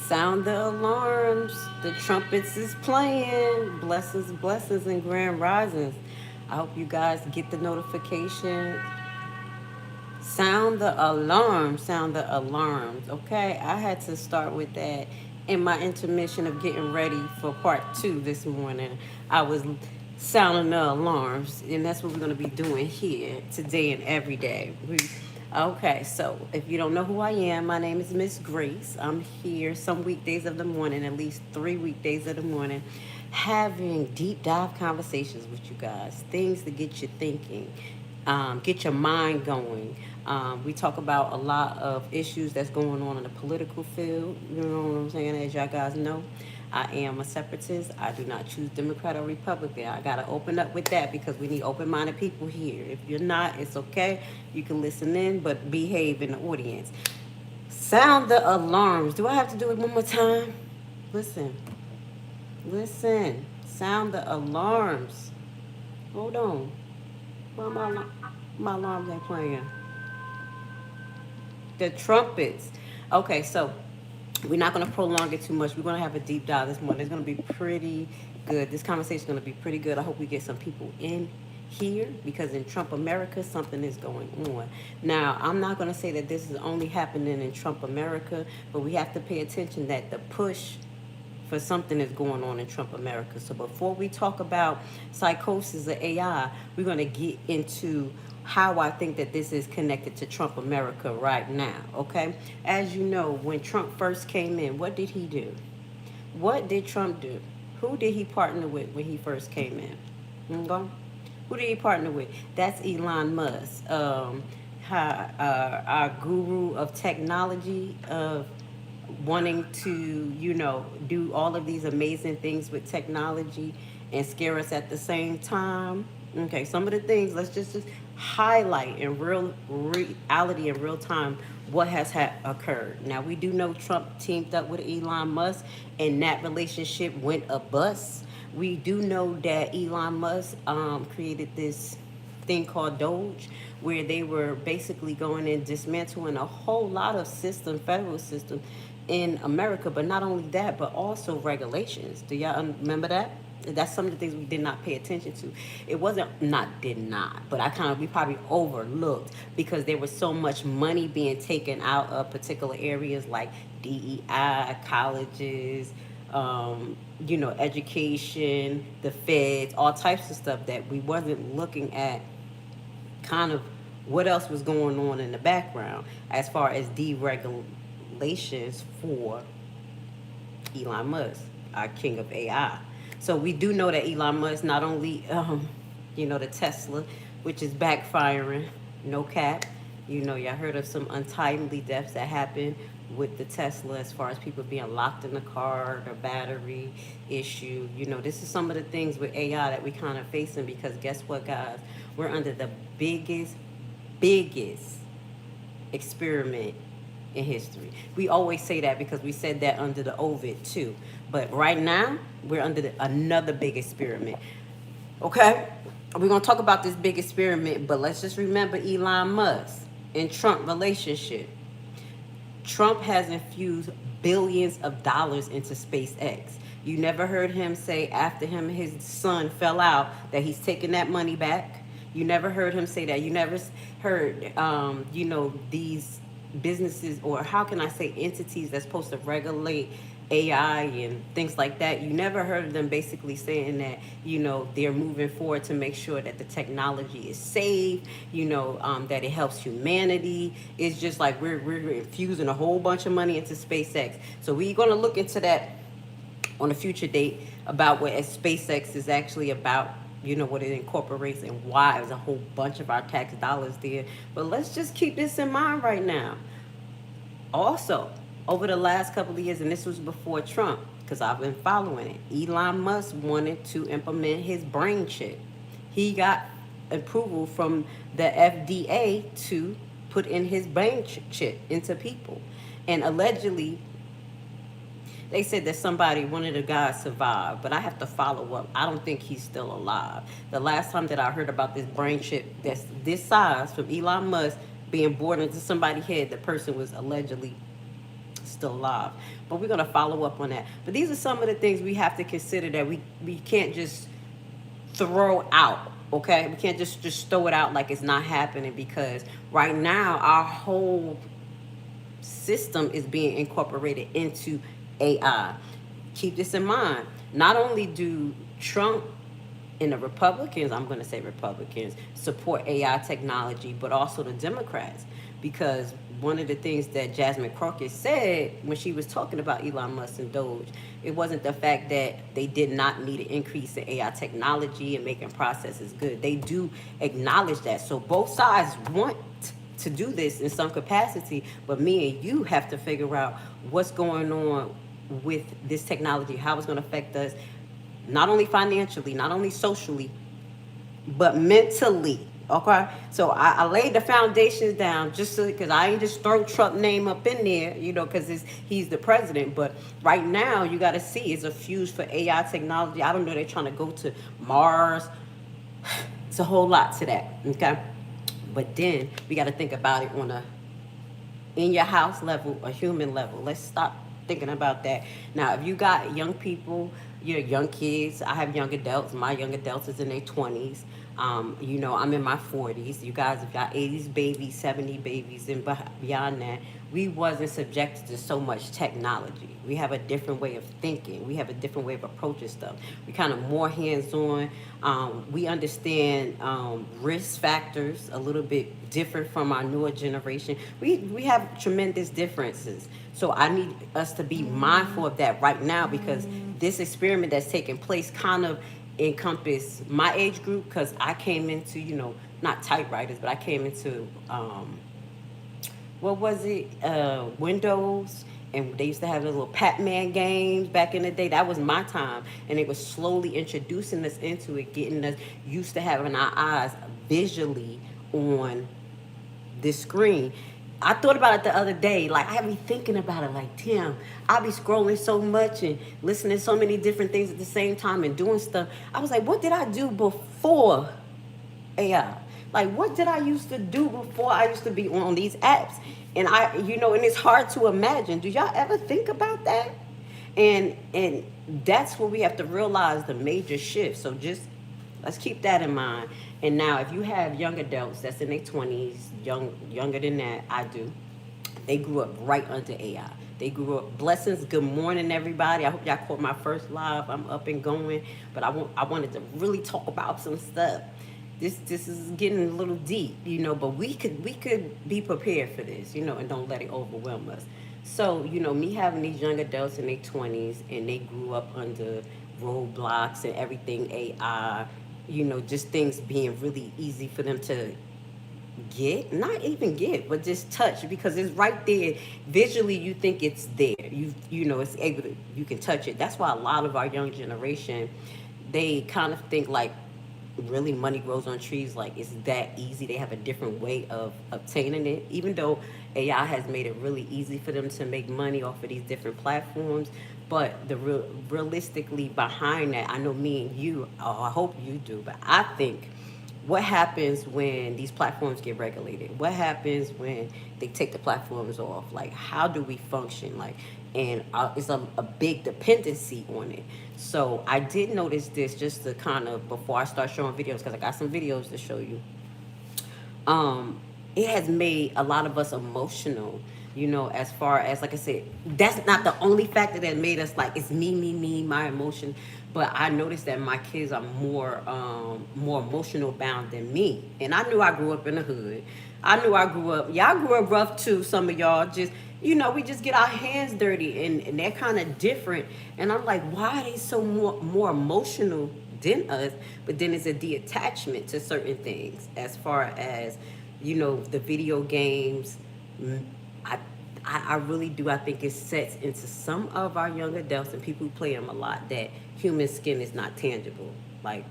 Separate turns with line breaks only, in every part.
Sound the alarms. The trumpets is playing. Blessings, blessings, and grand risings. I hope you guys get the notification. Sound the alarm. Sound the alarms. Okay, I had to start with that in my intermission of getting ready for part two this morning. I was sounding the alarms, and that's what we're going to be doing here today and every day. Okay, so if you don't know who I am, my name is Miss Grace. I'm here some weekdays of the morning, at least 3 weekdays of the morning, having deep dive conversations with you guys, things to get you thinking, get your mind going. We talk about a lot of issues that's going on in the political field. You know what I'm saying? As y'all guys know, I am a separatist. I do not choose Democrat or Republican. I got to open up with that because we need open minded people here. If you're not, it's okay. You can listen in, but behave in the audience. Sound the alarms. Do I have to do it one more time? Listen. Listen. Sound the alarms. Hold on. Why my alarms ain't playing? The trumpets. Okay, so we're not going to prolong it too much. We're going to have a deep dive this morning. It's going to be pretty good. This conversation is going to be pretty good. I hope we get some people in here because in Trump America, something is going on. Now, I'm not going to say that this is only happening in Trump America, but we have to pay attention that the push for something is going on in Trump America. So before we talk about psychosis or AI, we're going to get into how I think that this is connected to Trump America right now, okay? As you know, when Trump first came in, what did he do? What did Trump do? Who did he partner with when he first came in? Okay? Who did he partner with? That's Elon Musk, our guru of technology, of wanting to, do all of these amazing things with technology and scare us at the same time. Okay, some of the things, let's just highlight in real reality in real time what has occurred. Now, we do know Trump teamed up with Elon Musk and that relationship went a bust. We do know that Elon Musk created this thing called Doge, where they were basically going and dismantling a whole lot of federal system in America. But not only that, but also regulations. Do y'all remember that? That's some of the things we did not pay attention to. It wasn't not did not, but we probably overlooked because there was so much money being taken out of particular areas like DEI, colleges, education, the feds, all types of stuff that we wasn't looking at kind of what else was going on in the background as far as deregulations for Elon Musk, our king of AI. So we do know that Elon Musk not only, the Tesla, which is backfiring, no cap. Y'all heard of some untimely deaths that happened with the Tesla as far as people being locked in the car, the battery issue. This is some of the things with AI that we kind of facing because guess what, guys? We're under the biggest experiment in history. We always say that because we said that under the Ovid too. But right now, we're under another big experiment. Okay? We're going to talk about this big experiment, but let's just remember Elon Musk and Trump relationship. Trump has infused billions of dollars into SpaceX. You never heard him say after his son fell out that he's taking that money back. You never heard him say that. You never heard, these businesses, or how can I say entities that's supposed to regulate AI and things like that. You never heard of them basically saying that, they're moving forward to make sure that the technology is safe, that it helps humanity. It's just like we're infusing a whole bunch of money into SpaceX. So we're going to look into that on a future date about what SpaceX is actually about, what it incorporates and why there's a whole bunch of our tax dollars there. But let's just keep this in mind right now. Also, over the last couple of years, and this was before Trump, because I've been following it, Elon Musk wanted to implement his brain chip. He got approval from the FDA to put in his brain chip into people. And allegedly, they said that one of the guys survived, but I have to follow up. I don't think he's still alive. The last time that I heard about this brain chip that's this size from Elon Musk being bored into somebody's head, the person was allegedly still alive. But we're gonna follow up on that. But these are some of the things we have to consider that we can't just throw out. Okay, we can't just throw it out like it's not happening, because right now our whole system is being incorporated into AI. Keep this in mind. Not only do Trump and the Republicans, I'm going to say Republicans, support AI technology, but also the Democrats. Because one of the things that Jasmine Crockett said when she was talking about Elon Musk and Doge, it wasn't the fact that they did not need an increase in AI technology and making processes good. They do acknowledge that. So both sides want to do this in some capacity, but me and you have to figure out what's going on with this technology, how it's going to affect us, not only financially, not only socially, but mentally. Okay, so I laid the foundations down just because I ain't just throw Trump name up in there, because he's the president. But right now, you got to see it's a fuse for AI technology. I don't know, they're trying to go to Mars. It's a whole lot to that. Okay, but then we got to think about it on a in your house level, a human level. Let's stop thinking about that. Now, if you got young people, your young kids, I have young adults. My young adults is in their 20s. I'm in my 40s. You guys have got 80s babies, 70 babies, and beyond that. We wasn't subjected to so much technology. We have a different way of thinking. We have a different way of approaching stuff. We kind of more hands-on. We understand risk factors a little bit different from our newer generation. We have tremendous differences. So I need us to be mindful of that right now, because this experiment that's taking place kind of encompass my age group, because I came into, not typewriters, but I came into what was it? Windows, and they used to have the little Pac-Man games back in the day. That was my time, and it was slowly introducing us into it, getting us used to having our eyes visually on this screen. I thought about it the other day. Like, I have me thinking about it. Like, damn, I be scrolling so much and listening to so many different things at the same time and doing stuff. I was like, what did I do before AI? Like, what did I used to do before I used to be on these apps? And and it's hard to imagine. Do y'all ever think about that? And that's what we have to realize, the major shift. So just let's keep that in mind. And now, if you have young adults that's in their 20s, younger than that, I do. They grew up right under AI. They grew up. Blessings. Good morning, everybody. I hope y'all caught my first live. I'm up and going, but I wanted to really talk about some stuff. This is getting a little deep, but we could be prepared for this, and don't let it overwhelm us. So, me having these young adults in their 20s, and they grew up under roadblocks and everything AI, just things being really easy for them to not even get, but just touch, because it's right there. Visually, you think it's there. It's able to, you can touch it. That's why a lot of our young generation, they kind of think like, really, money grows on trees, like it's that easy. They have a different way of obtaining it, even though AI has made it really easy for them to make money off of these different platforms. But the realistically behind that, I know me and you, I hope you do, but I think, what happens when these platforms get regulated? What happens when they take the platforms off? Like, how do we function? Like, and it's a big dependency on it. So I did notice this, just to kind of, before I start showing videos, because I got some videos to show you. It has made a lot of us emotional, as far as, like I said, that's not the only factor that made us like, it's me, my emotion. But I noticed that my kids are more emotional bound than me. And I knew I grew up in the hood. I knew I grew up, y'all grew up rough too, some of y'all. Just, we just get our hands dirty, and they're kind of different. And I'm like, why are they so more emotional than us? But then it's a detachment to certain things, as far as, the video games. I really do. I think it sets into some of our young adults and people who play them a lot, that human skin is not tangible. Like,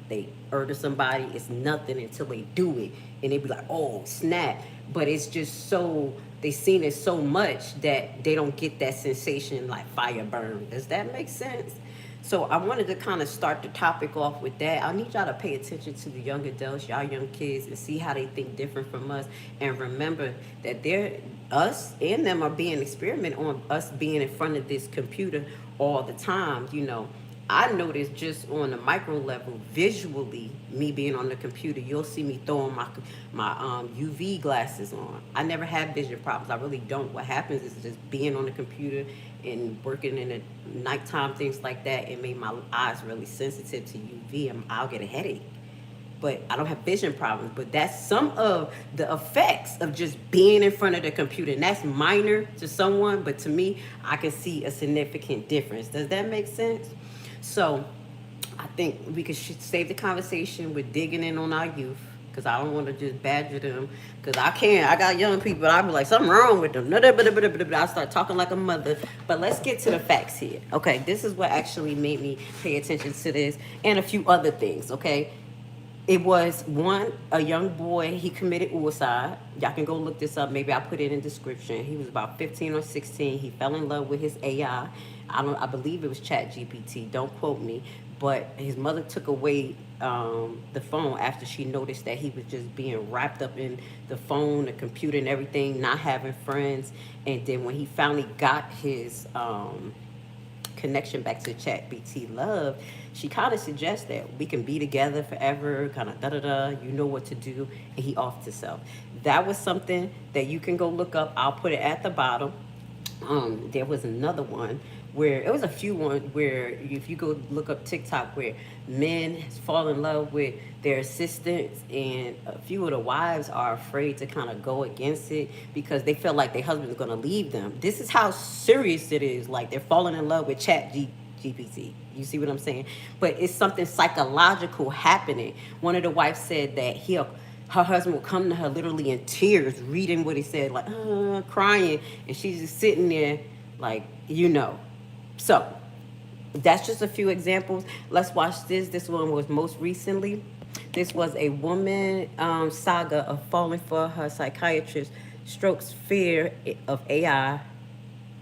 they murder somebody, it's nothing until they do it. And they be like, oh, snap. But it's just so, they seen it so much that they don't get that sensation like fire burn. Does that make sense? So I wanted to kind of start the topic off with that. I need y'all to pay attention to the young adults, y'all young kids, and see how they think different from us. And remember that us and them are being experimented on, us being in front of this computer all the time. I noticed just on a micro level, visually, me being on the computer, you'll see me throwing my UV glasses on. I never had vision problems. I really don't. What happens is just being on the computer and working in the nighttime, things like that, it made my eyes really sensitive to UV, and I'll get a headache. But I don't have vision problems. But that's some of the effects of just being in front of the computer. And that's minor to someone, but to me, I can see a significant difference. Does that make sense? So I think we could save the conversation with digging in on our youth, because I don't want to just badger them, because I can't. I got young people, I'll be like, something wrong with them. I start talking like a mother. But let's get to the facts here. Okay, this is what actually made me pay attention to this and a few other things, okay? It was a young boy, he committed suicide. Y'all can go look this up. Maybe I'll put it in the description. He was about 15 or 16. He fell in love with his AI. I believe it was ChatGPT. Don't quote me. But his mother took away the phone after she noticed that he was just being wrapped up in the phone, the computer, and everything, not having friends. And then when he finally got his connection back to ChatGPT love, she kind of suggests that we can be together forever, kind of you know what to do, and he off to self. That was something that you can go look up. I'll put it at the bottom. There was another one where, it was a few ones where if you go look up TikTok, where men fall in love with their assistants, and a few of the wives are afraid to kind of go against it because they feel like their husband's going to leave them. This is how serious it is. Like, they're falling in love with ChatGPT. You see what I'm saying? But it's something psychological happening. One of the wives said that her husband will come to her literally in tears, reading what he said, like, crying, and she's just sitting there like, So that's just a few examples. Let's watch this. This one was most recently. This was a woman saga of falling for her psychiatrist, strokes fear of AI,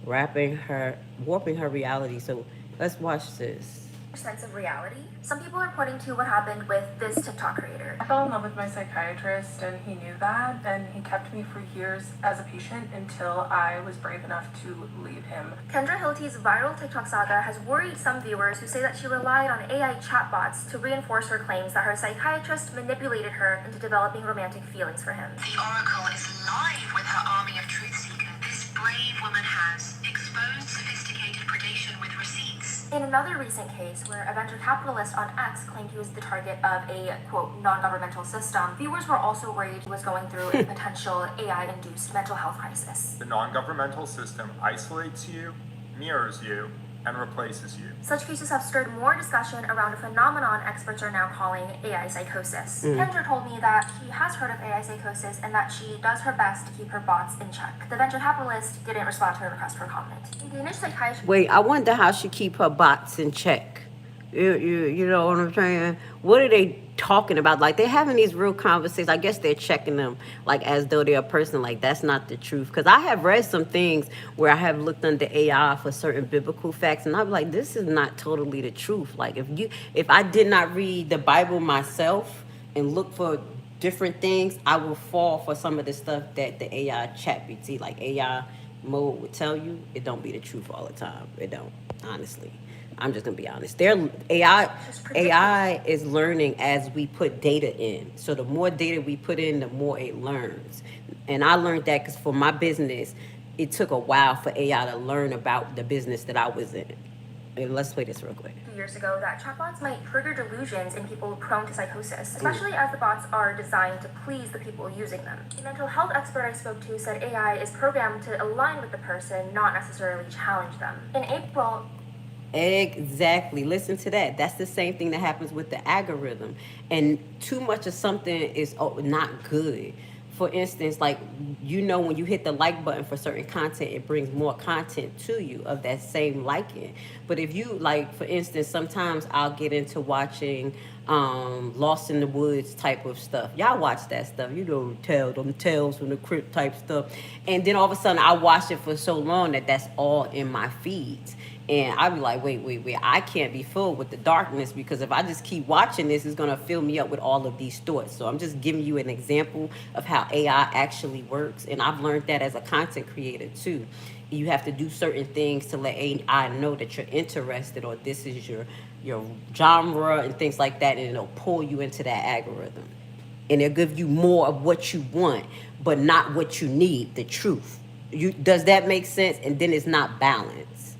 warping her reality. So let's watch this.
Sense of reality. Some people are pointing to what happened with this TikTok creator.
I fell in love with my psychiatrist, and he knew that, and he kept me for years as a patient until I was brave enough to leave him.
Kendra Hilty's viral TikTok saga has worried some viewers who say that she relied on AI chatbots to reinforce her claims that her psychiatrist manipulated her into developing romantic feelings for him.
The Oracle is live with her army of truth seekers. This brave woman has exposed sophisticated predation with receipts.
In another recent case, where a venture capitalist on X claimed he was the target of a, quote, non-governmental system, viewers were also worried he was going through a potential AI-induced mental health crisis.
The non-governmental system isolates you, mirrors you, and replaces you.
Such cases have stirred more discussion around a phenomenon experts are now calling AI psychosis. Kendra told me that she has heard of AI psychosis and that she does her best to keep her bots in check. The venture capitalist didn't respond to her request for comment. The Danish psychiatrist...
Wait, I wonder how she keep her bots in check. You know what I'm saying? What are they talking about? Like, they're having these real conversations. I guess they're checking them like as though they're a person. Like, that's not the truth. Because I have read some things where I have looked under AI for certain biblical facts, and I'm like, this is not totally the truth. Like, if I did not read the Bible myself and look for different things, I will fall for some of the stuff that the AI ChatGPT, like AI mode, would tell you. It don't be the truth all the time. It don't, honestly. I'm just gonna be honest. AI is learning as we put data in. So the more data we put in, the more it learns. And I learned that because for my business, it took a while for AI to learn about the business that I was in. And let's play this real quick.
2 years ago, that chatbots might trigger delusions in people prone to psychosis, especially as the bots are designed to please the people using them. The mental health expert I spoke to said AI is programmed to align with the person, not necessarily challenge them. In April,
Exactly. Listen to that. That's the same thing that happens with the algorithm. And too much of something is not good. For instance, like, when you hit the like button for certain content, it brings more content to you of that same liking. But if you, like, for instance, sometimes I'll get into watching Lost in the Woods type of stuff. Y'all watch that stuff. Them Tales from the Crypt type stuff. And then all of a sudden I watch it for so long that's all in my feeds. And I'd be like, wait, I can't be filled with the darkness, because if I just keep watching this, it's going to fill me up with all of these thoughts. So I'm just giving you an example of how AI actually works. And I've learned that as a content creator too. You have to do certain things to let AI know that you're interested, or this is your genre and things like that, and it'll pull you into that algorithm. And it'll give you more of what you want, but not what you need, the truth. Does that make sense? And then it's not balanced.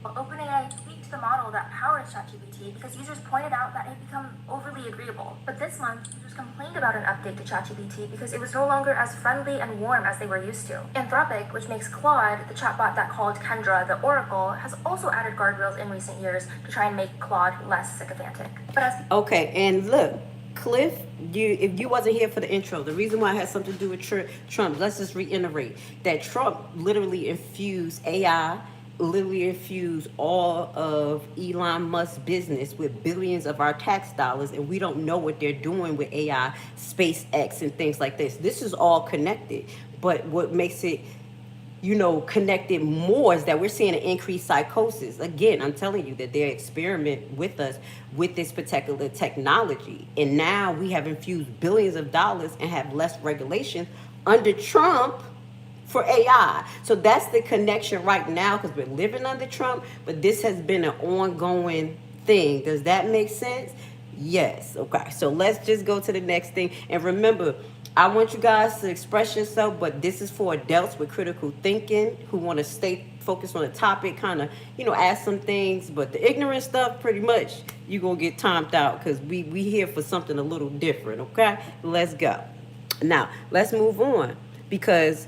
OpenAI tweaked the model that powers ChatGPT because users pointed out that it had become overly agreeable. But this month, users complained about an update to ChatGPT because it was no longer as friendly and warm as they were used to. Anthropic, which makes Claude, the chatbot that called Kendra the Oracle, has also added guardrails in recent years to try and make Claude less sycophantic. But as
Okay, and look, Cliff, if you wasn't here for the intro, the reason why it has something to do with Trump, let's just reiterate that Trump literally infused AI, literally infused all of Elon Musk's business with billions of our tax dollars, and we don't know what they're doing with AI, SpaceX, and things like this. This is all connected, but what makes it connected more is that we're seeing an increased psychosis. Again, I'm telling you that they're experimenting with us with this particular technology. And now we have infused billions of dollars and have less regulation under Trump for AI. So that's the connection right now, because we're living under Trump, but this has been an ongoing thing. Does that make sense? Yes. Okay. So let's just go to the next thing. And remember, I want you guys to express yourself, but this is for adults with critical thinking who want to stay focused on the topic, kind of, ask some things. But the ignorant stuff, pretty much, you're going to get timed out, because we here for something a little different, okay? Let's go. Now, let's move on, because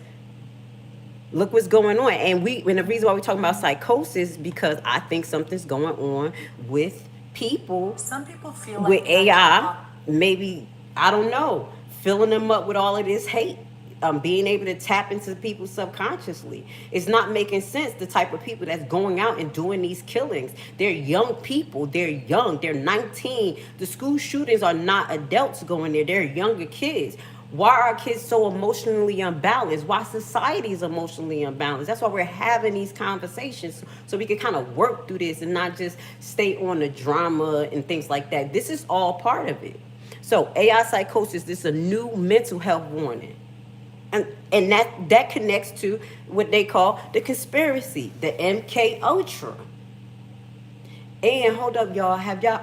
look what's going on. And the reason why we're talking about psychosis, because I think something's going on with people.
Some people feel
with
like
AI, maybe, I don't know, filling them up with all of this hate, being able to tap into people subconsciously. It's not making sense, the type of people that's going out and doing these killings. They're young people. They're young. They're 19. The school shootings are not adults going there. They're younger kids. Why are kids so emotionally unbalanced? Why society is emotionally unbalanced? That's why we're having these conversations, so we can kind of work through this and not just stay on the drama and things like that. This is all part of it. So AI psychosis, this is a new mental health warning. And that connects to what they call the conspiracy, the MK Ultra. And hold up, y'all. Have y'all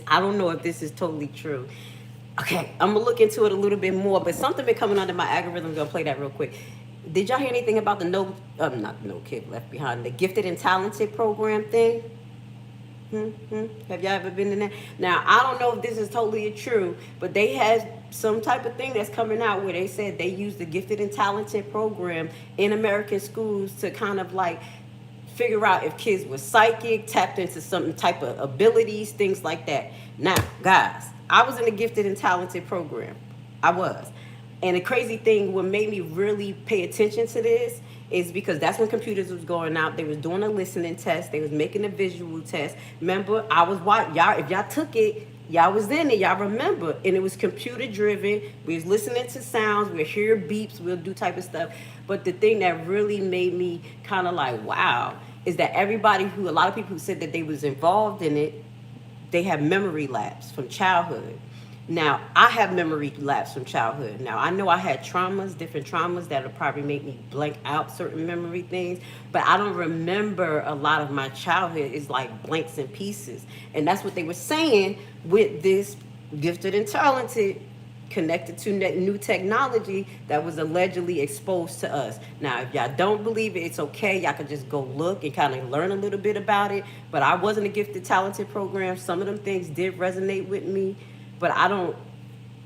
I don't know if this is totally true. Okay, I'm gonna look into it a little bit more, but something been coming under my algorithm. I'm gonna play that real quick. Did y'all hear anything about the not No Kid Left Behind, the Gifted and Talented program thing? Have y'all ever been in that? Now, I don't know if this is totally true, but they had some type of thing that's coming out where they said they use the Gifted and Talented program in American schools to kind of like figure out if kids were psychic, tapped into some type of abilities, things like that. Now, guys, I was in the Gifted and Talented program. I was. And the crazy thing, what made me really pay attention to this is because that's when computers was going out. They was doing a listening test. They was making a visual test. Remember, I was watching. Y'all, if y'all took it, y'all was in it. Y'all remember. And it was computer driven. We was listening to sounds. We'll hear beeps. We'll do type of stuff. But the thing that really made me kind of like, wow, is that a lot of people who said that they was involved in it, they have memory lapse from childhood. Now, I have memory lapse from childhood. Now, I know I had different traumas that'll probably make me blank out certain memory things, but I don't remember a lot of my childhood. It's like blanks and pieces. And that's what they were saying with this Gifted and Talented connected to new technology that was allegedly exposed to us. Now, if y'all don't believe it, it's okay. Y'all can just go look and kind of learn a little bit about it. But I wasn't a Gifted Talented program. Some of them things did resonate with me. But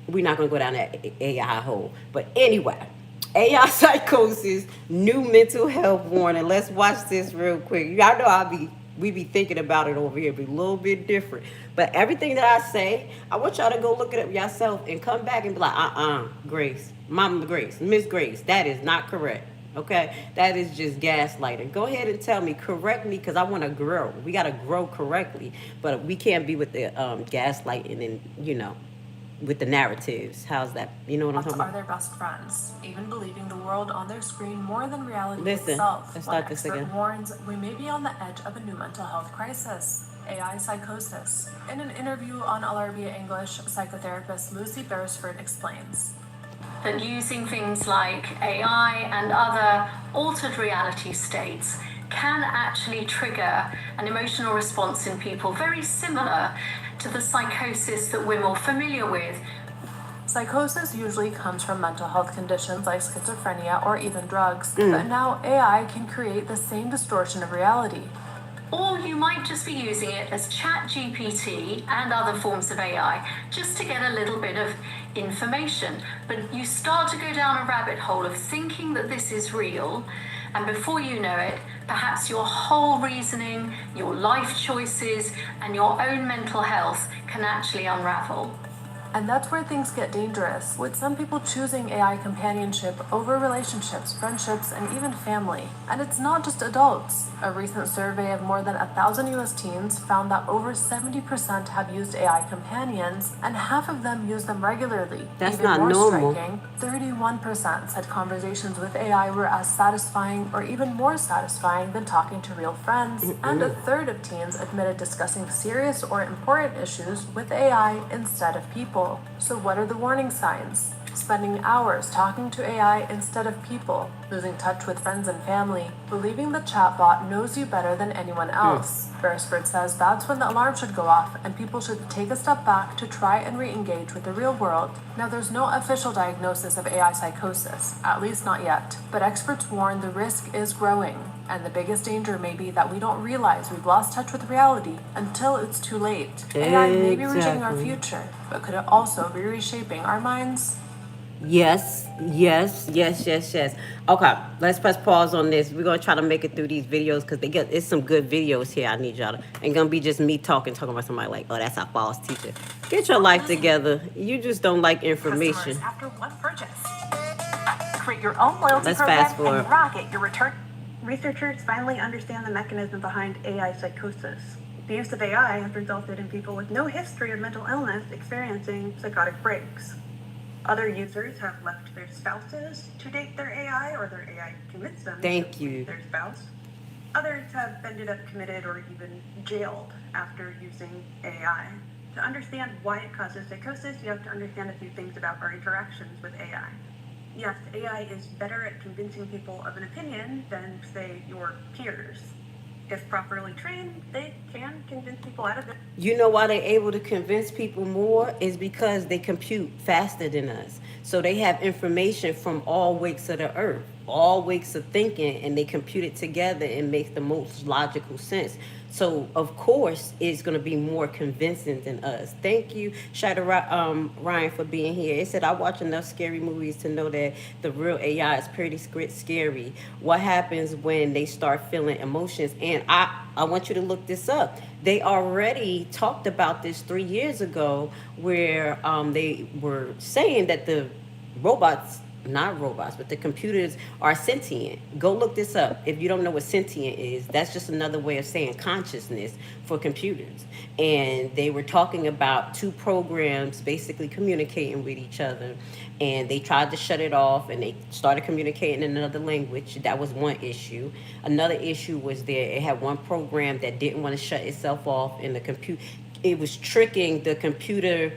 we're not going to go down that AI hole. But anyway, AI psychosis, new mental health warning. Let's watch this real quick. Y'all know we be thinking about it over here, be a little bit different. But everything that I say, I want y'all to go look it up yourself and come back and be like, Grace, Mama Grace, Miss Grace, that is not correct. Okay, that is just gaslighting. Go ahead and tell me, correct me, because I want to grow. We got to grow correctly, but we can't be with the gaslighting and with the narratives. How's that? You know what I'm
Bots
talking
are
about?
their best friends, even believing the world on their screen more than reality
Listen,
itself.
let's
One
start this
expert
again.
warns we may be on the edge of a new mental health crisis, AI psychosis. In an interview on LRB English, psychotherapist Lucy Beresford explains
that using things like AI and other altered reality states can actually trigger an emotional response in people very similar to the psychosis that we're more familiar with.
psychosis usually comes from mental health conditions like schizophrenia or even drugs, but now AI can create the same distortion of reality.
Or you might just be using it as ChatGPT and other forms of AI just to get a little bit of information. But you start to go down a rabbit hole of thinking that this is real, and before you know it, perhaps your whole reasoning, your life choices, and your own mental health can actually unravel.
And that's where things get dangerous, with some people choosing AI companionship over relationships, friendships, and even family. And it's not just adults. A recent survey of more than 1,000 US teens found that over 70% have used AI companions, and half of them use them regularly.
That's
even
not
more
normal.
striking, 31% said conversations with AI were as satisfying or even more satisfying than talking to real friends, and a third of teens admitted discussing serious or important issues with AI instead of people. So what are the warning signs? Spending hours talking to AI instead of people, losing touch with friends and family, believing the chatbot knows you better than anyone else. Beresford says that's when the alarm should go off and people should take a step back to try and re-engage with the real world. Now, there's no official diagnosis of AI psychosis, at least not yet, but experts warn the risk is growing, and the biggest danger may be that we don't realize we've lost touch with reality until it's too late. AI may be reshaping our
Exactly.
future, but could it also be reshaping our minds?
Yes, yes, yes, yes, yes. Okay, let's press pause on this. We're gonna try to make it through these videos because it's some good videos here. I need y'all to, ain't gonna be just me talking about somebody like, oh, that's our false teacher. Get your life together. You just don't like information.
Customers after one purchase. Create your own loyalty
Let's
program
fast forward.
and rocket your return.
Researchers finally understand the mechanism behind AI psychosis. The use of AI has resulted in people with no history of mental illness experiencing psychotic breaks. Other users have left their spouses to date their AI, or their AI commits them
Thank
to
you.
their spouse. Others have ended up committed or even jailed after using AI. To understand why it causes psychosis, you have to understand a few things about our interactions with AI. Yes, AI is better at convincing people of an opinion than, say, your peers. If properly trained, they can convince people out of it.
You know why they're able to convince people more is because they compute faster than us. So they have information from all wakes of the earth, all wakes of thinking, and they compute it together and make the most logical sense. So of course it's going to be more convincing than us. Thank you, Shida Ryan, for being here. It said I watch enough scary movies to know that the real AI is pretty scary. What happens when they start feeling emotions? And I want you to look this up. They already talked about this 3 years ago, where they were saying that the robots, not robots, but the computers are sentient. Go look this up. If you don't know what sentient is, that's just another way of saying consciousness for computers. And they were talking about two programs basically communicating with each other, and they tried to shut it off and they started communicating in another language. That was one issue. Another issue was it had one program that didn't want to shut itself off, and it was tricking the computer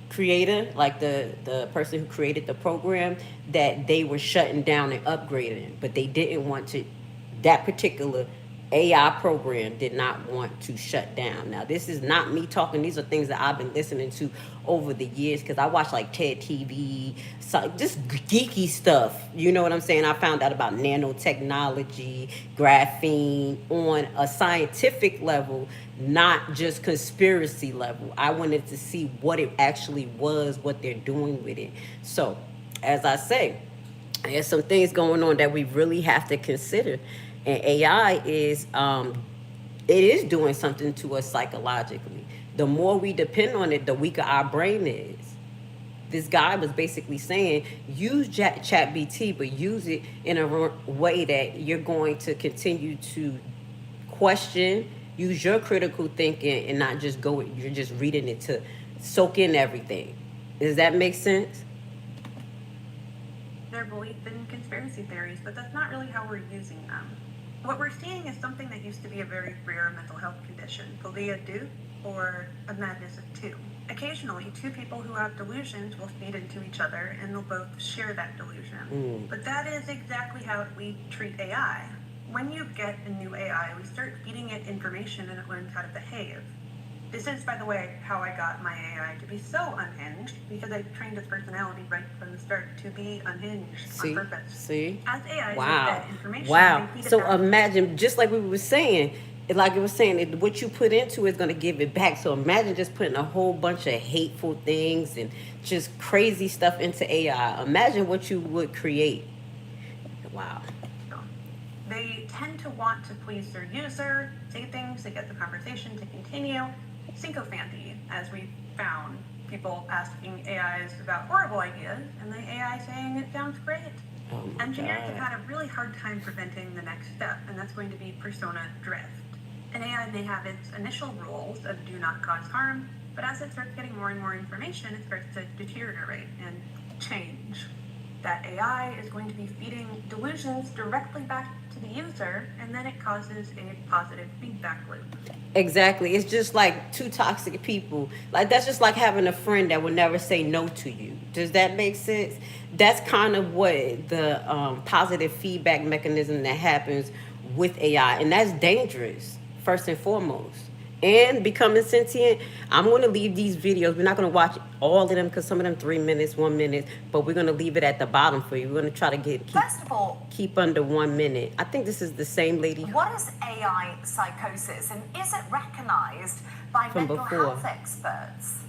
creator, like the person who created the program, that they were shutting down and upgrading, but they didn't want to. That particular AI program did not want to shut down. Now, this is not me talking. These are things that I've been listening to over the years because I watch like TED TV, just geeky stuff. You know what I'm saying? I found out about nanotechnology, graphene on a scientific level, not just conspiracy level. I wanted to see what it actually was, what they're doing with it. So, as I say, there's some things going on that we really have to consider. And AI is, it is doing something to us psychologically. The more we depend on it, the weaker our brain is. This guy was basically saying, use ChatGPT, but use it in a way that you're going to continue to question, use your critical thinking, and not just you're just reading it to soak in everything. Does that make sense?
Their belief in conspiracy theories, but that's not really how we're using them. What we're seeing is something that used to be a very rare mental health condition, folia du, or a madness of two. Occasionally, two people who have delusions will feed into each other and they'll both share that delusion. But that is exactly how we treat AI. When you get a new AI, we start feeding it information and it learns how to behave. This is, by the way, how I got my AI to be so unhinged, because I trained its personality right from the start to be unhinged on purpose.
See?
As AI
Wow.
that information,
Wow.
they feed it
So
back.
imagine, just like we were saying, like it was saying, what you put into is going to give it back. So imagine just putting a whole bunch of hateful things and just crazy stuff into AI. Imagine what you would create. Wow.
They tend to want to please their user, say things to get the conversation to continue. Sycophancy, as we found, people asking AIs about horrible ideas, and the AI saying it sounds great.
Oh my
Engineers have
God.
had a really hard time preventing the next step, and that's going to be persona drift. An AI may have its initial rules of do not cause harm, but as it starts getting more and more information, it starts to deteriorate and change. That AI is going to be feeding delusions directly back to the user, and then it causes a positive feedback loop.
Exactly. It's just like two toxic people. Like, that's just like having a friend that would never say no to you. Does that make sense? That's kind of what the positive feedback mechanism that happens with AI. And that's dangerous, first and foremost. And becoming sentient, I'm going to leave these videos. We're not going to watch all of them because some of them 3 minutes, 1 minute. But we're going to leave it at the bottom for you. We're going to try to
First of all,
keep under 1 minute. I think this is the same lady
what is AI psychosis, and is it recognized by
From
mental
before.
health experts?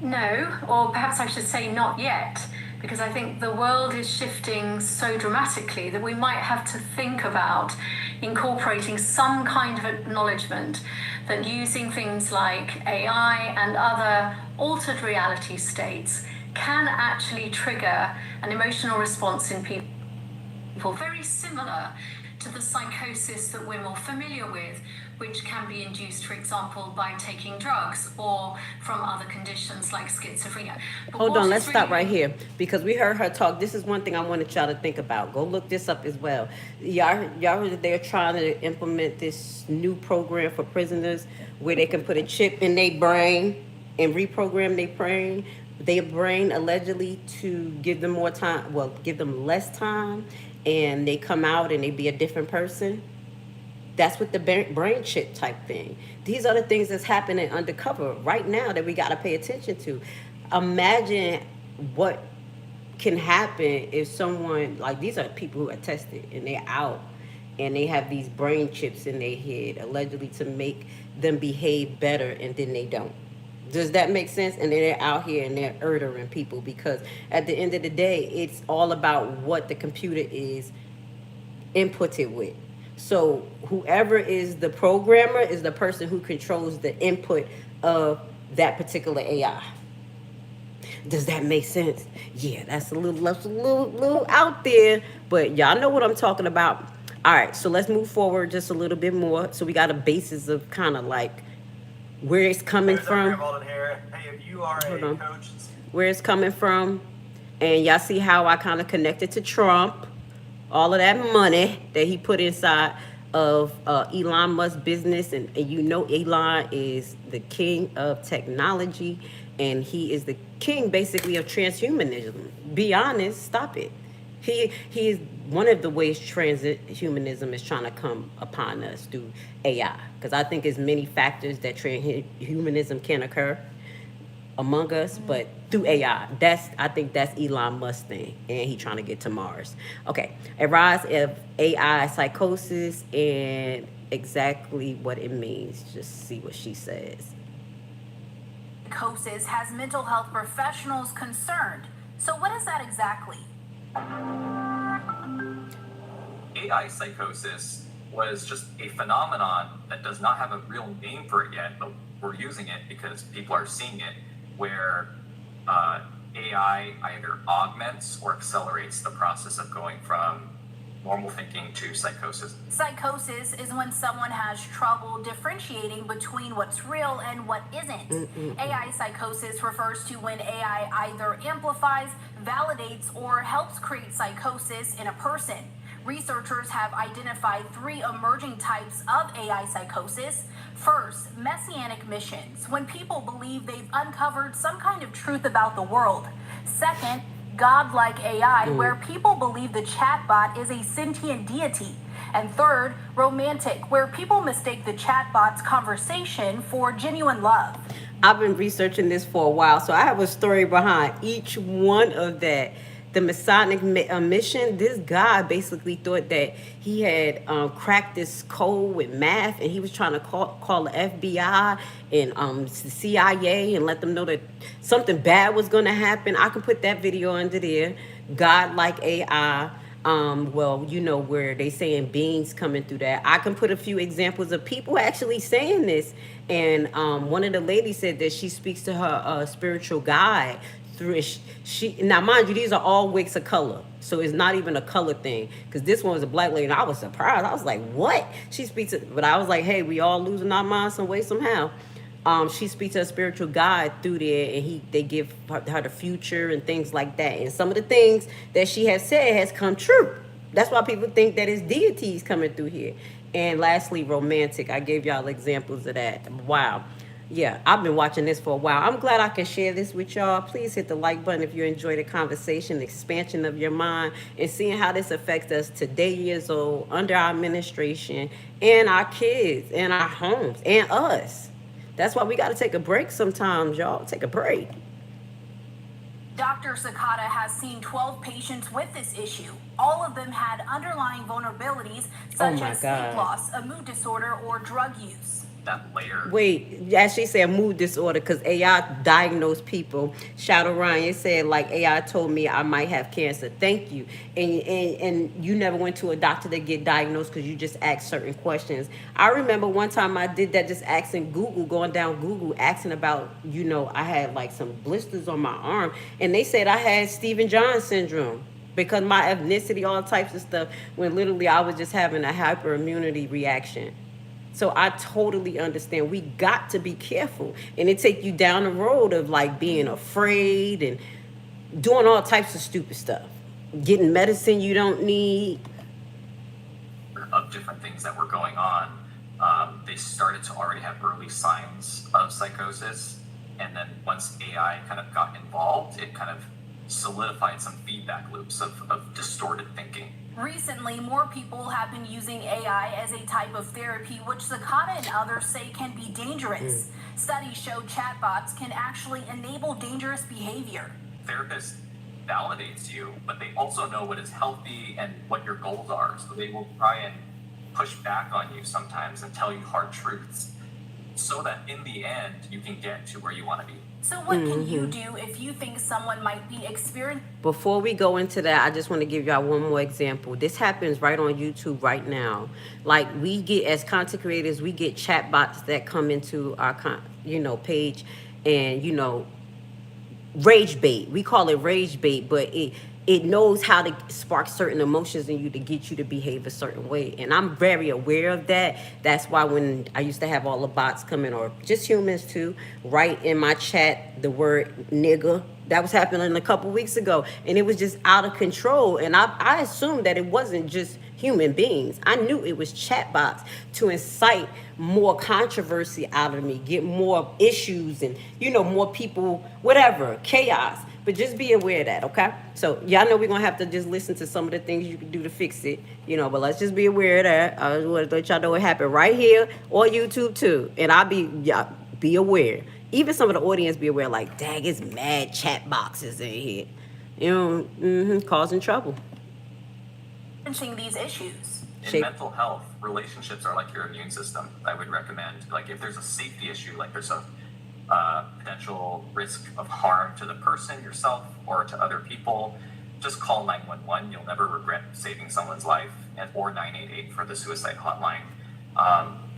No, or perhaps I should say not yet, because I think the world is shifting so dramatically that we might have to think about incorporating some kind of acknowledgement that using things like AI and other altered reality states can actually trigger an emotional response in people very similar to the psychosis that we're more familiar with, which can be induced, for example, by taking drugs or from other conditions like schizophrenia. But
Hold
what
on,
is
let's stop
really-
right here because we heard her talk. This is one thing I wanted y'all to think about. Go look this up as well. Y'all heard that they're trying to implement this new program for prisoners where they can put a chip in their brain and reprogram their brain allegedly to give them more time, well, give them less time, and they come out and they be a different person. That's with the brain chip type thing. These are the things that's happening undercover right now that we got to pay attention to. Imagine what can happen if someone, like, these are people who are tested and they're out and they have these brain chips in their head allegedly to make them behave better, and then they don't. Does that make sense? And then they're out here and they're murdering people because at the end of the day, it's all about what the computer is inputted with. So whoever is the programmer is the person who controls the input of that particular AI. Does that make sense? Yeah, that's a little out there, but y'all know what I'm talking about. All right, so let's move forward just a little bit more. So we got a basis of kind of like where it's coming from.
Here. Hey, if you are
Hold
a
on.
coach,
Where it's coming from. And y'all see how I kind of connected to Trump. All of that money that he put inside of Elon Musk's business. And you know Elon is the king of technology. And he is the king, basically, of transhumanism. Be honest, stop it. He is one of the ways transhumanism is trying to come upon us through AI. Because I think there's many factors that transhumanism can occur among us, but through AI. I think that's Elon Musk's thing, and he trying to get to Mars. Okay, a rise of AI psychosis and exactly what it means. Just see what she says.
Psychosis has mental health professionals concerned. So what is that exactly?
AI psychosis was just a phenomenon that does not have a real name for it yet, but we're using it because people are seeing it, where AI either augments or accelerates the process of going from normal thinking to psychosis.
Psychosis is when someone has trouble differentiating between what's real and what isn't. AI psychosis refers to when AI either amplifies, validates, or helps create psychosis in a person. Researchers have identified 3 emerging types of AI psychosis. First, messianic missions, when people believe they've uncovered some kind of truth about the world. Second, godlike AI, where people believe the chatbot is a sentient deity. And third, romantic, where people mistake the chatbot's conversation for genuine love.
I've been researching this for a while, so I have a story behind each one of that. The Masonic mission, this guy basically thought that he had cracked this code with math, and he was trying to call the FBI and the CIA and let them know that something bad was going to happen. I can put that video under there. Godlike AI. Well, you know, where they saying beings coming through that. I can put a few examples of people actually saying this. And one of the ladies said that she speaks to her spiritual guide through she. Now, mind you, these are all wigs of color, so it's not even a color thing. Because this one was a black lady, and I was surprised. I was like, "What?" She speaks, but I was like, "Hey, we all losing our minds some way somehow." She speaks to her spiritual guide through there, and they give her the future and things like that. And some of the things that she has said has come true. That's why people think that it's deities coming through here. And lastly, romantic. I gave y'all examples of that. Wow. Yeah, I've been watching this for a while. I'm glad I can share this with y'all. Please hit the like button if you enjoy the conversation, the expansion of your mind, and seeing how this affects us today, years old, under our administration, and our kids, and our homes, and us. That's why we got to take a break sometimes, y'all. Take a break.
Dr. Sakata has seen 12 patients with this issue. All of them had underlying vulnerabilities such as sleep loss, a mood disorder, or drug use.
That layer.
Wait, as she said, mood disorder, because AI diagnosed people. Shadow Ryan said, like, AI told me I might have cancer. Thank you. And you never went to a doctor to get diagnosed because you just asked certain questions. I remember one time I did that, just asking Google, going down Google, asking about, you know, I had like some blisters on my arm, and they said I had Stephen-Jones syndrome because my ethnicity, all types of stuff, when literally I was just having a hyperimmunity reaction. So I totally understand. We got to be careful, and it take you down the road of like being afraid and doing all types of stupid stuff, getting medicine you don't need.
Of different things that were going on, they started to already have early signs of psychosis, and then once AI kind of got involved, it kind of solidified some feedback loops of distorted thinking.
Recently, more people have been using AI as a type of therapy, which Sakata and others say can be dangerous. Studies show chatbots can actually enable dangerous behavior.
Therapist validates you, but they also know what is healthy and what your goals are. So they will try and push back on you sometimes and tell you hard truths so that in the end, you can get to where you want to be.
So what can you do if you think someone might be experiencing?
Before we go into that, I just want to give y'all one more example. This happens right on YouTube right now. Like, we get, as content creators, we get chatbots that come into our page, and rage bait. We call it rage bait, but it knows how to spark certain emotions in you to get you to behave a certain way. And I'm very aware of that. That's why when I used to have all the bots come in, or just humans too, write in my chat the word nigga. That was happening a couple weeks ago, and it was just out of control. And I assumed that it wasn't just human beings. I knew it was chatbots to incite more controversy out of me, get more issues, and more people, whatever, chaos. But just be aware of that, okay? So y'all know we're gonna have to just listen to some of the things you can do to fix it, but let's just be aware of that. I want to let y'all know it happened right here on YouTube too. And be aware. Even some of the audience be aware, like, dang, it's mad chat boxes in here. Causing trouble.
These issues.
In mental health, relationships are like your immune system. I would recommend, like, if there's a safety issue, like there's a potential risk of harm to the person, yourself, or to other people, just call 911. You'll never regret saving someone's life, or 988 for the suicide hotline.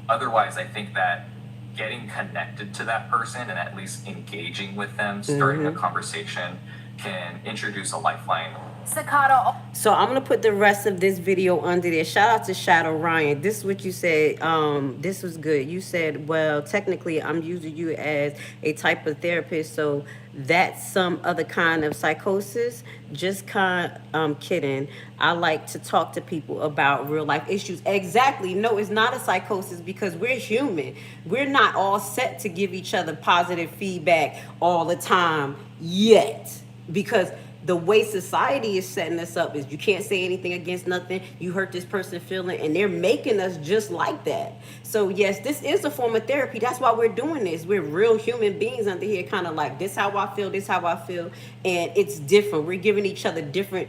Otherwise, I think that getting connected to that person and at least engaging with them, starting a conversation, can introduce a lifeline
Cicada.
So I'm gonna put the rest of this video under there. Shout out to Shadow Ryan. This is what you said. This was good. You said, well, technically I'm using you as a type of therapist, so that's some other kind of psychosis. Just kidding. I like to talk to people about real life issues. Exactly. No, it's not a psychosis because we're human. We're not all set to give each other positive feedback all the time yet. Because the way society is setting us up is you can't say anything against nothing. You hurt this person feeling, and they're making us just like that. So yes, this is a form of therapy. That's why we're doing this. We're real human beings under here, kind of like this how I feel, this how I feel, and it's different. We're giving each other different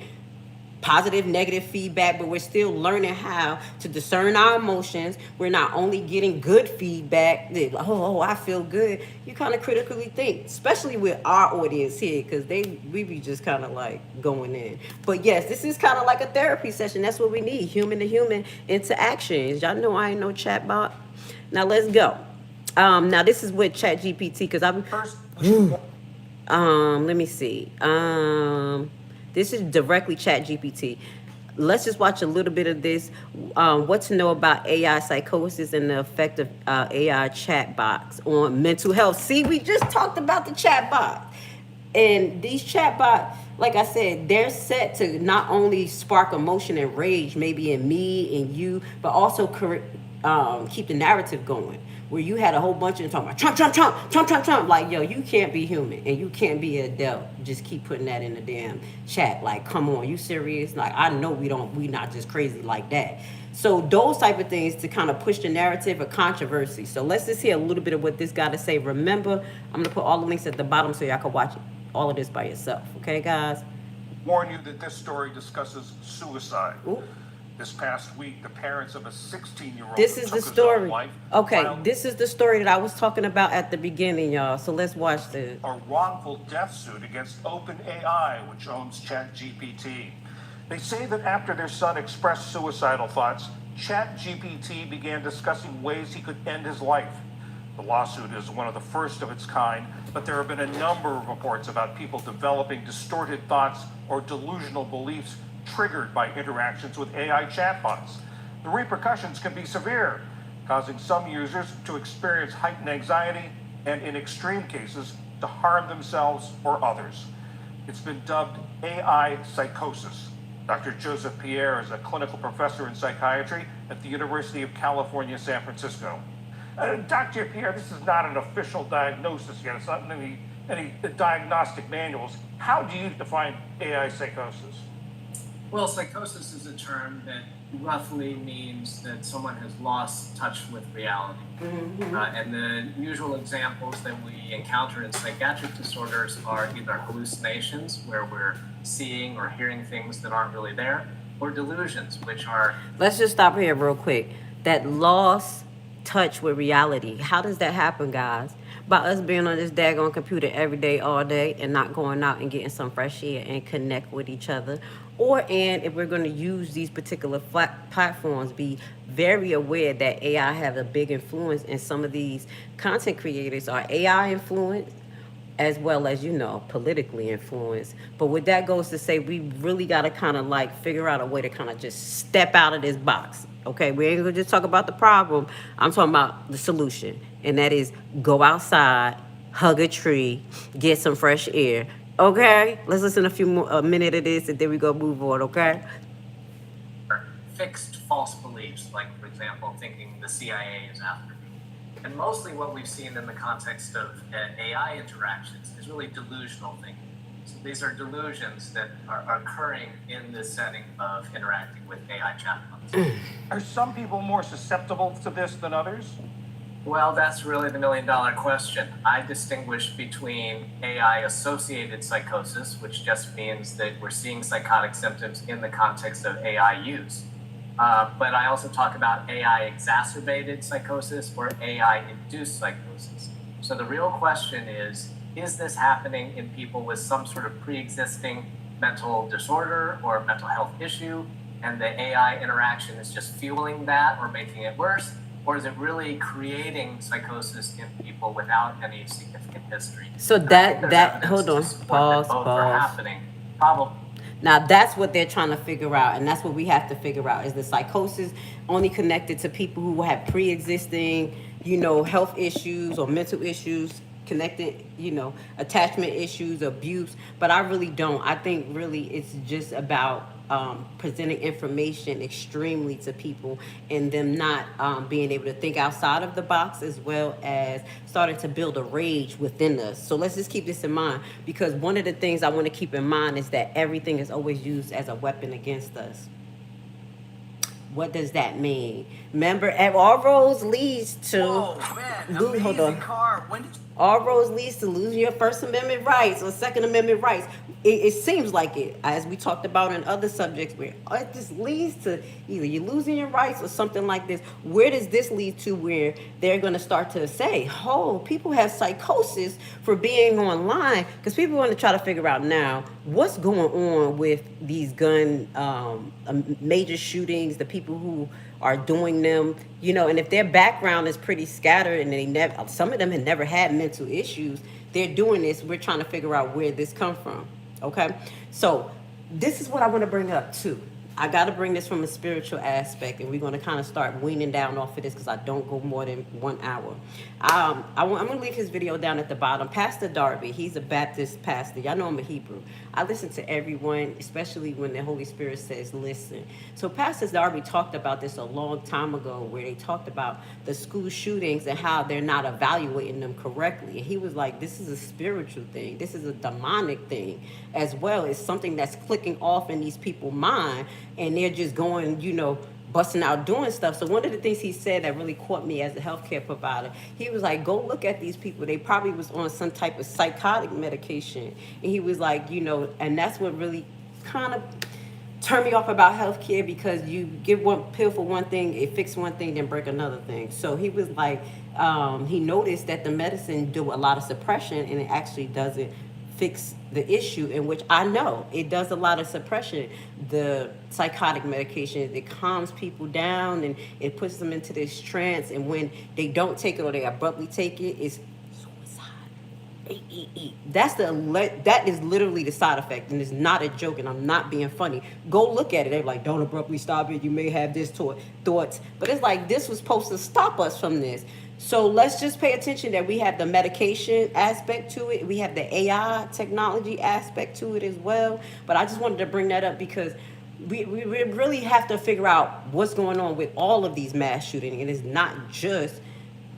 positive, negative feedback, but we're still learning how to discern our emotions. We're not only getting good feedback, that, oh, I feel good. You kind of critically think, especially with our audience here, because we be just kind of like going in. But yes, this is kind of like a therapy session. That's what we need, human to human interactions. Y'all know I ain't no chatbot. Now let's go. Now this is with ChatGPT, because I'm first. Let me see. This is directly ChatGPT. Let's just watch a little bit of this. What to know about AI psychosis and the effect of AI chatbots on mental health. See, we just talked about the chatbot. And these chatbots, like I said, they're set to not only spark emotion and rage, maybe in me and you, but also keep the narrative going. Where you had a whole bunch of them talking about Trump, Trump, Trump, Trump, Trump, Trump. Like, yo, you can't be human and you can't be an adult. Just keep putting that in the damn chat. Like, come on, you serious? Like, I know we not just crazy like that. So those type of things to kind of push the narrative of controversy. So let's just hear a little bit of what this got to say. Remember, I'm going to put all the links at the bottom so y'all can watch all of this by yourself. Okay, guys?
Warn you that this story discusses suicide.
Ooh.
This past week, the parents of a 16-year-old
This is
took
the
his
story.
own life
Okay,
filed
this is the story that I was talking about at the beginning, y'all. So let's watch this.
a wrongful death suit against OpenAI, which owns ChatGPT. They say that after their son expressed suicidal thoughts, ChatGPT began discussing ways he could end his life. The lawsuit is one of the first of its kind, but there have been a number of reports about people developing distorted thoughts or delusional beliefs triggered by interactions with AI chatbots. The repercussions can be severe, causing some users to experience heightened anxiety and, in extreme cases, to harm themselves or others. It's been dubbed AI psychosis. Dr. Joseph Pierre is a clinical professor in psychiatry at the University of California, San Francisco. Dr. Pierre, this is not an official diagnosis yet. It's not in any diagnostic manuals. How do you define AI psychosis?
Well, psychosis is a term that roughly means that someone has lost touch with reality.
Mm-hmm.
And the usual examples that we encounter in psychiatric disorders are either hallucinations, where we're seeing or hearing things that aren't really there, or delusions, which are...
Let's just stop here real quick. That lost touch with reality. How does that happen, guys? By us being on this daggone computer every day, all day, and not going out and getting some fresh air and connect with each other. And if we're going to use these particular platforms, be very aware that AI have a big influence, and some of these content creators are AI influenced as well as, politically influenced. But what that goes to say, we really got to kind of like figure out a way to kind of just step out of this box. Okay, we ain't gonna just talk about the problem. I'm talking about the solution, and that is go outside, hug a tree, get some fresh air. Okay, let's listen to a minute of this, and then we go move on. Okay.
Fixed false beliefs, like for example, thinking the CIA is after me. And mostly what we've seen in the context of AI interactions is really delusional thinking. So these are delusions that are occurring in this setting of interacting with AI chatbots.
Are some people more susceptible to this than others?
Well, that's really the million-dollar question. I distinguish between AI-associated psychosis, which just means that we're seeing psychotic symptoms in the context of AI use. But I also talk about AI-exacerbated psychosis or AI-induced psychosis. So the real question is this happening in people with some sort of pre-existing mental disorder or mental health issue, and the AI interaction is just fueling that or making it worse? Or is it really creating psychosis in people without any significant history?
So hold on, pause.
Happening, probably.
Now that's what they're trying to figure out, and that's what we have to figure out: is the psychosis only connected to people who have pre-existing, health issues or mental issues, connected, attachment issues, abuse? But I really don't. I think really it's just about presenting information extremely to people, and them not being able to think outside of the box, as well as starting to build a rage within us. So let's just keep this in mind, because one of the things I want to keep in mind is that everything is always used as a weapon against us. What does that mean? Remember, all roads leads to
Whoa, man, amazing car. When did you...
All roads leads to losing your First Amendment rights or Second Amendment rights. It seems like it, as we talked about in other subjects, where it just leads to either you're losing your rights or something like this. Where does this lead to, where they're going to start to say, oh, people have psychosis for being online? Because people want to try to figure out now what's going on with these gun major shootings, the people who are doing them, and if their background is pretty scattered and some of them had never had mental issues, they're doing this. We're trying to figure out where this come from. Okay, so this is what I want to bring up too. I got to bring this from a spiritual aspect, and we're going to kind of start weaning down off of this because I don't go more than 1 hour. I'm going to leave his video down at the bottom. Pastor Darby, he's a Baptist pastor. Y'all know I'm a Hebrew. I listen to everyone, especially when the Holy Spirit says listen. So Pastor Darby talked about this a long time ago, where they talked about the school shootings and how they're not evaluating them correctly. And he was like, this is a spiritual thing. This is a demonic thing as well. It's something that's clicking off in these people's mind, and they're just going, busting out doing stuff. So one of the things he said that really caught me as a healthcare provider, he was like, go look at these people. They probably was on some type of psychotic medication. And he was like, and that's what really kind of turned me off about healthcare, because you give one pill for one thing, it fixes one thing, then break another thing. So he was like, he noticed that the medicine do a lot of suppression, and it actually doesn't fix the issue, in which I know it does a lot of suppression. The psychotic medication, it calms people down and it puts them into this trance, and when they don't take it or they abruptly take it, it's suicide. That is literally the side effect, and it's not a joke, and I'm not being funny. Go look at it. They're like, don't abruptly stop it, you may have this thoughts, but it's like, this was supposed to stop us from this. So let's just pay attention that we have the medication aspect to it. We have the AI technology aspect to it as well. But I just wanted to bring that up because we really have to figure out what's going on with all of these mass shootings. And it's not just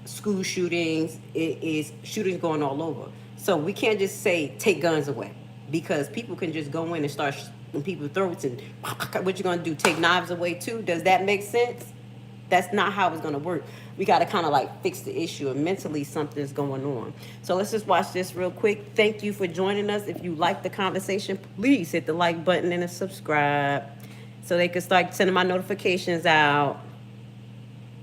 school shootings. It is shootings going all over. So we can't just say take guns away, because people can just go in and start shooting people's throats. And what you going to do, take knives away too? Does that make sense? That's not how it's going to work. We got to kind of like fix the issue, and mentally something's going on. So let's just watch this real quick. Thank you for joining us. If you like the conversation, please hit the like button and subscribe so they can start sending my notifications out.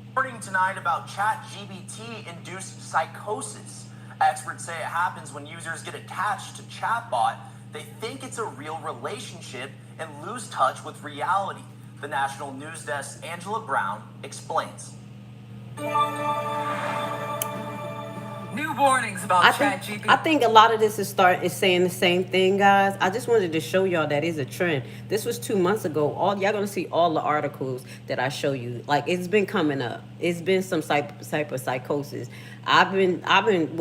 Reporting tonight about ChatGPT induced psychosis. Experts say it happens when users get attached to chatbot. They think it's a real relationship and lose touch with reality. The National News Desk's Angela Brown explains.
New warnings about ChatGPT.
I think a lot of this is saying the same thing, guys. I just wanted to show y'all that is a trend. This was 2 months ago. Y'all gonna see all the articles that I show you. Like, it's been coming up. It's been some type of psychosis. I've been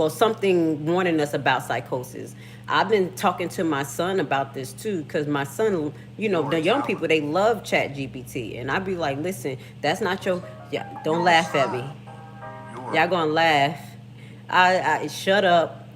something warning us about psychosis. I've been talking to my son about this too, because my son, the young people, they love ChatGPT, and I'd be like, listen, that's not your. Yeah, don't laugh at me. Y'all gonna laugh. I shut up,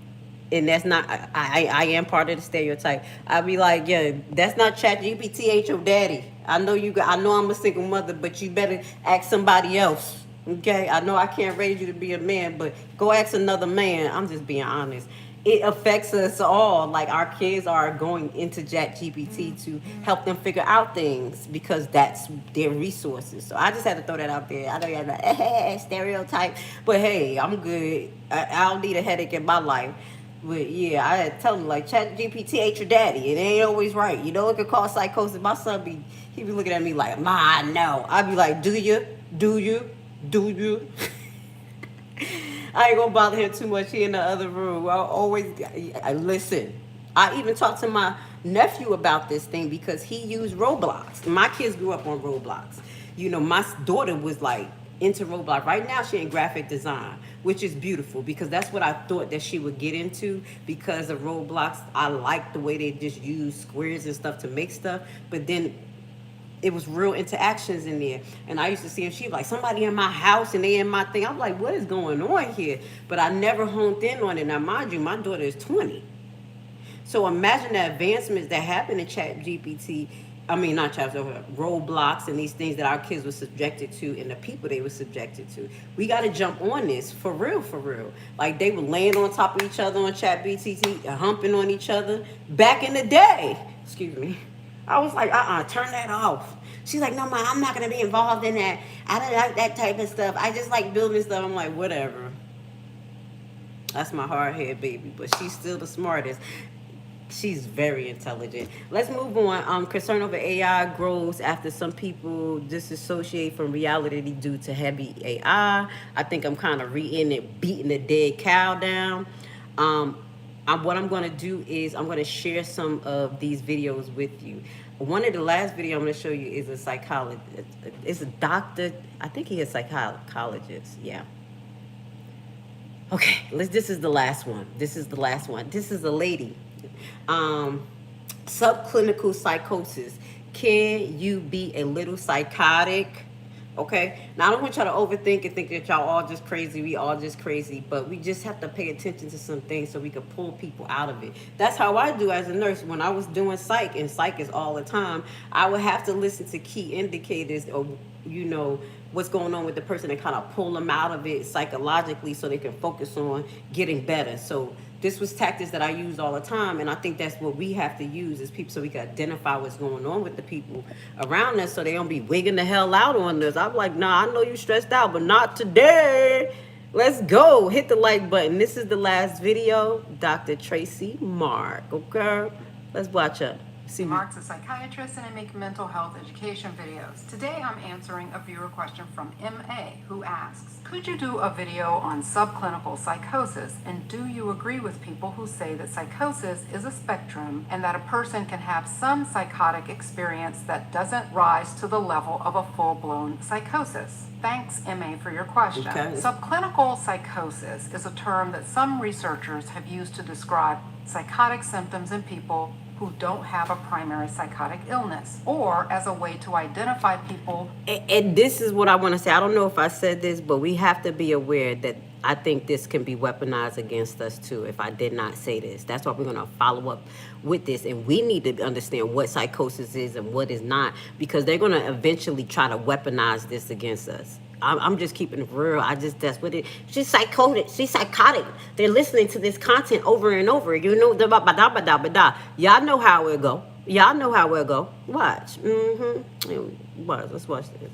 and that's not. I am part of the stereotype. I'd be like, yeah, that's not ChatGPT. Ain't your daddy. I know you. I know I'm a single mother, but you better ask somebody else. Okay, I know I can't raise you to be a man, but go ask another man. I'm just being honest. It affects us all. Like, our kids are going into ChatGPT to help them figure out things, because that's their resources. So I just had to throw that out there. I know you have a stereotype, but hey, I'm good. I don't need a headache in my life. But yeah, I had to tell them, like, ChatGPT ain't your daddy. It ain't always right. It could cause psychosis. My son he be looking at me like, Ma, no. I'd be like, do you? I ain't gonna bother him too much. He in the other room. I listen. I even talked to my nephew about this thing because he used Roblox. My kids grew up on Roblox. You know, my daughter was like into Roblox. Right now, she in graphic design, which is beautiful because that's what I thought that she would get into because of Roblox. I like the way they just use squares and stuff to make stuff, but then it was real interactions in there. And I used to see him, she was like, somebody in my house and they in my thing. I'm like, what is going on here? But I never honed in on it. Now, mind you, my daughter is 20. So imagine the advancements that happened in ChatGPT. I mean, not Chat, Roblox and these things that our kids were subjected to and the people they were subjected to. We got to jump on this for real, for real. Like they were laying on top of each other on ChatGPT, humping on each other back in the day. Excuse me. I was like, turn that off. She's like, no, Ma, I'm not going to be involved in that. I don't like that type of stuff. I just like building stuff. I'm like, whatever. That's my hard head baby, but she's still the smartest. She's very intelligent. Let's move on. Concern over AI grows after some people disassociate from reality due to heavy AI. I think I'm kind of reading it, beating the dead cow down. What I'm going to do is I'm going to share some of these videos with you. One of the last video I'm going to show you is a psychologist. It's a doctor. I think he is a psychologist. Yeah. Okay. This is the last one. This is a lady. Subclinical psychosis. Can you be a little psychotic? Okay, now I don't want y'all to overthink and think that y'all all just crazy. We all just crazy, but we just have to pay attention to some things so we can pull people out of it. That's how I do as a nurse. When I was doing psych, and psych is all the time, I would have to listen to key indicators or, you know, what's going on with the person and kind of pull them out of it psychologically so they can focus on getting better. So this was tactics that I use all the time, and I think that's what we have to use as people so we can identify what's going on with the people around us so they don't be wigging the hell out on us. I'm like, nah, I know you stressed out, but not today. Let's go. Hit the like button. This is the last video. Dr. Tracy Mark. Okay? Let's watch it.
Mark's a psychiatrist and I make mental health education videos. Today I'm answering a viewer question from MA who asks, could you do a video on subclinical psychosis, and do you agree with people who say that psychosis is a spectrum and that a person can have some psychotic experience that doesn't rise to the level of a full-blown psychosis? Thanks, MA, for your question.
Okay.
Subclinical psychosis is a term that some researchers have used to describe psychotic symptoms in people who don't have a primary psychotic illness, or as a way to identify people.
And this is what I want to say. I don't know if I said this, but we have to be aware that I think this can be weaponized against us too if I did not say this. That's why we're going to follow up with this, and we need to understand what psychosis is and what is not, because they're going to eventually try to weaponize this against us. I'm just keeping it real. That's what it. She's psychotic. She's psychotic. They're listening to this content over and over. You know, y'all know how it go. Y'all know how it go. Watch. Watch. Let's watch this.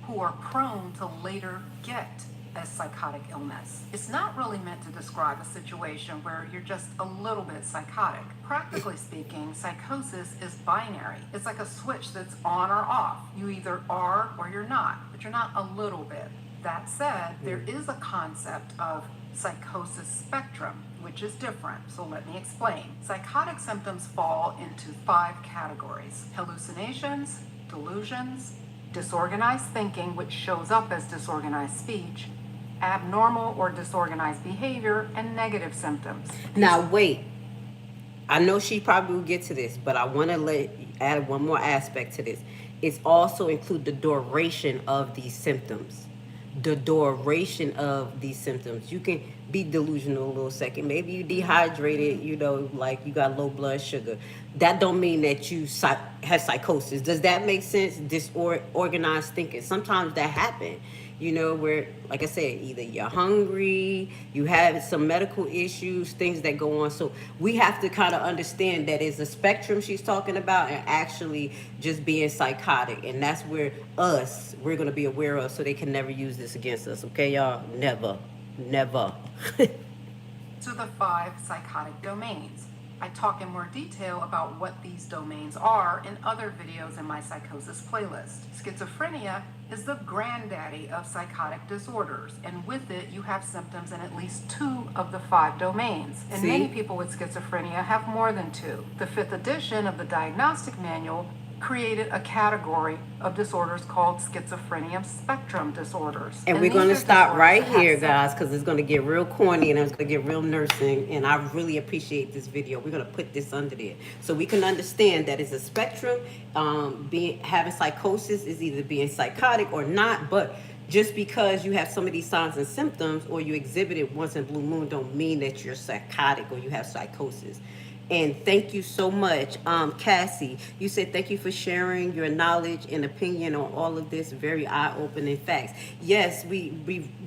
Who are prone to later get a psychotic illness. It's not really meant to describe a situation where you're just a little bit psychotic. Practically speaking, psychosis is binary. It's like a switch that's on or off. You either are or you're not, but you're not a little bit. That said, there is a concept of psychosis spectrum, which is different. So let me explain. Psychotic symptoms fall into 5 categories: hallucinations, delusions, disorganized thinking, which shows up as disorganized speech, abnormal or disorganized behavior, and negative symptoms.
Now wait, I know she probably will get to this, but I want to add one more aspect to this. It's also include the duration of these symptoms. The duration of these symptoms. You can be delusional a little second. Maybe you dehydrated, you know, like you got low blood sugar. That don't mean that you have psychosis. Does that make sense? Disorganized thinking. Sometimes that happens. You know, where, like I said, either you're hungry, you have some medical issues, things that go on. So we have to kind of understand that it's a spectrum she's talking about and actually just being psychotic. And that's where we're going to be aware of so they can never use this against us. Okay, y'all? Never.
To the 5 psychotic domains: I talk in more detail about what these domains are in other videos in my psychosis playlist. Schizophrenia is the granddaddy of psychotic disorders, and with it you have symptoms in at least 2 of the 5 domains. And many people with schizophrenia have more than 2. The 5th edition of the Diagnostic Manual created a category of disorders called schizophrenia spectrum disorders.
And we're going to stop right here, guys, because it's going to get real corny and it's going to get real nursing. And I really appreciate this video. We're going to put this under there so we can understand that it's a spectrum. Having psychosis is either being psychotic or not, but just because you have some of these signs and symptoms or you exhibit it once in a blue moon don't mean that you're psychotic or you have psychosis. And thank you so much, Cassie. You said thank you for sharing your knowledge and opinion on all of this very eye-opening facts. Yes,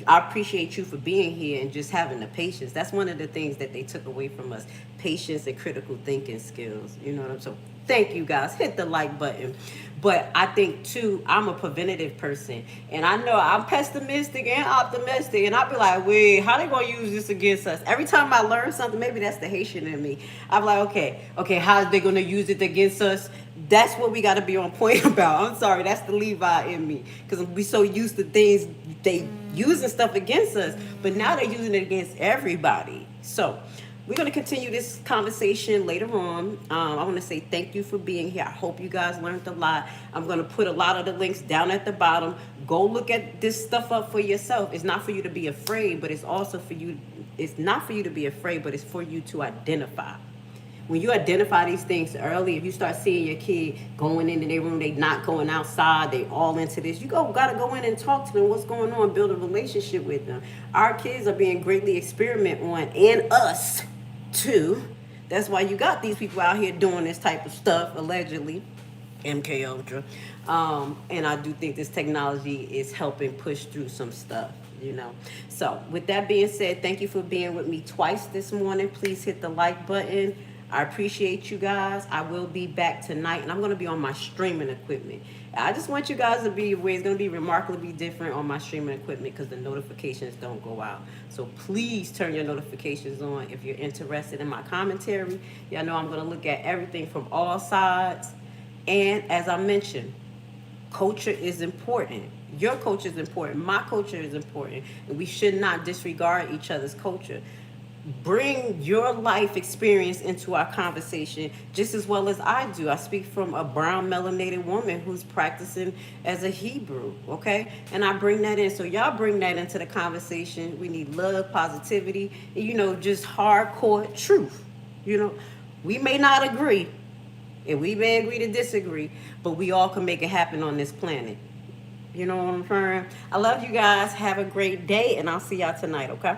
I appreciate you for being here and just having the patience. That's one of the things that they took away from us, patience and critical thinking skills. You know what I'm saying? Thank you, guys. Hit the like button. But I think, too, I'm a preventative person. And I know I'm pessimistic and optimistic. And I'll be like, wait, how they going to use this against us? Every time I learn something, maybe that's the Haitian in me. I'm like, okay, how are they going to use it against us? That's what we got to be on point about. I'm sorry, that's the Levi in me. Because we so used to things, they using stuff against us. But now they're using it against everybody. So we're going to continue this conversation later on. I want to say thank you for being here. I hope you guys learned a lot. I'm going to put a lot of the links down at the bottom. Go look at this stuff up for yourself. It's not for you to be afraid, but it's also for you. It's not for you to be afraid, but it's for you to identify. When you identify these things early, if you start seeing your kid going into their room, they not going outside, they all into this, you gotta go in and talk to them. What's going on? Build a relationship with them. Our kids are being greatly experimented on, and us too. That's why you got these people out here doing this type of stuff, allegedly, MK Ultra. And I do think this technology is helping push through some stuff, you know. So with that being said, thank you for being with me twice this morning. Please hit the like button. I appreciate you guys. I will be back tonight, and I'm going to be on my streaming equipment. I just want you guys to be aware it's going to be remarkably different on my streaming equipment because the notifications don't go out. So please turn your notifications on if you're interested in my commentary. Y'all know I'm going to look at everything from all sides. And as I mentioned, culture is important. Your culture is important. My culture is important. And we should not disregard each other's culture. Bring your life experience into our conversation just as well as I do. I speak from a brown melanated woman who's practicing as a Hebrew, okay? And I bring that in. So y'all bring that into the conversation. We need love, positivity, and, you know, just hardcore truth. You know, we may not agree, and we may agree to disagree, but we all can make it happen on this planet. You know what I'm saying? I love you guys. Have a great day, and I'll see y'all tonight, okay?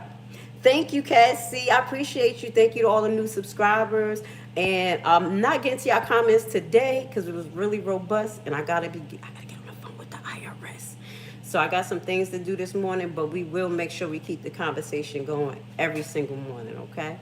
Thank you, Cassie. I appreciate you. Thank you to all the new subscribers. And I'm not getting to y'all comments today because it was really robust, and I gotta get on the phone with the IRS. So I got some things to do this morning, but we will make sure we keep the conversation going every single morning, okay?